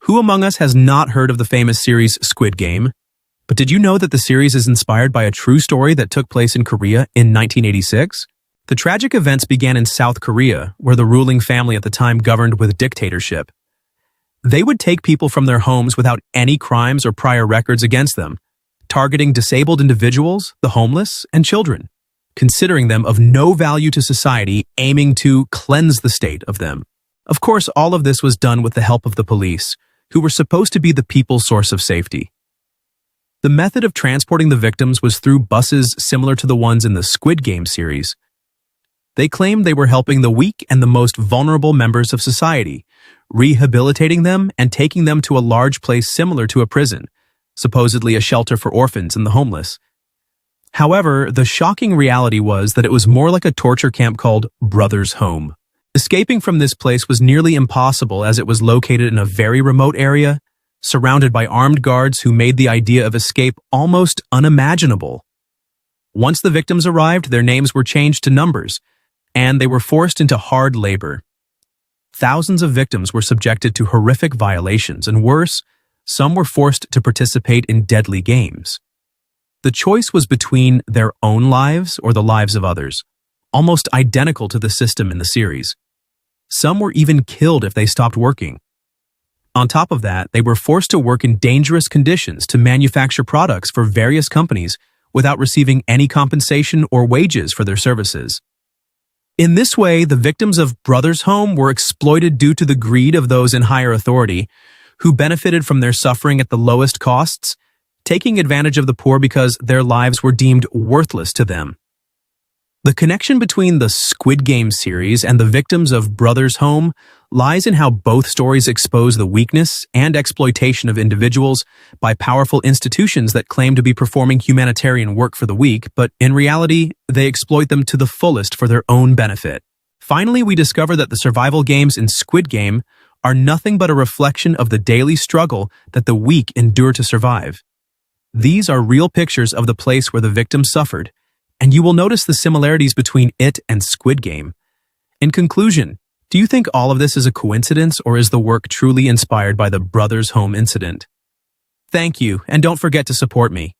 Who among us has not heard of the famous series Squid Game? But did you know that the series is inspired by a true story that took place in Korea in 1986? The tragic events began in South Korea, where the ruling family at the time governed with dictatorship. They would take people from their homes without any crimes or prior records against them, targeting disabled individuals, the homeless, and children, considering them of no value to society, aiming to cleanse the state of them. Of course, all of this was done with the help of the police, who were supposed to be the people's source of safety. The method of transporting the victims was through buses similar to the ones in the Squid Game series. They claimed they were helping the weak and the most vulnerable members of society, rehabilitating them and taking them to a large place similar to a prison, supposedly a shelter for orphans and the homeless. However, the shocking reality was that it was more like a torture camp called Brothers' Home. Escaping from this place was nearly impossible as it was located in a very remote area, surrounded by armed guards who made the idea of escape almost unimaginable. Once the victims arrived, their names were changed to numbers, and they were forced into hard labor. Thousands of victims were subjected to horrific violations, and worse, some were forced to participate in deadly games. The choice was between their own lives or the lives of others, almost identical to the system in the series. Some were even killed if they stopped working. On top of that, they were forced to work in dangerous conditions to manufacture products for various companies without receiving any compensation or wages for their services. In this way, the victims of Brothers' Home were exploited due to the greed of those in higher authority, who benefited from their suffering at the lowest costs, taking advantage of the poor because their lives were deemed worthless to them. The connection between the Squid Game series and the victims of Brothers' Home lies in how both stories expose the weakness and exploitation of individuals by powerful institutions that claim to be performing humanitarian work for the weak, but in reality, they exploit them to the fullest for their own benefit. Finally, we discover that the survival games in Squid Game are nothing but a reflection of the daily struggle that the weak endure to survive. These are real pictures of the place where the victims suffered, and you will notice the similarities between it and Squid Game. In conclusion, do you think all of this is a coincidence, or is the work truly inspired by the Brothers' Home incident? Thank you, and don't forget to support me.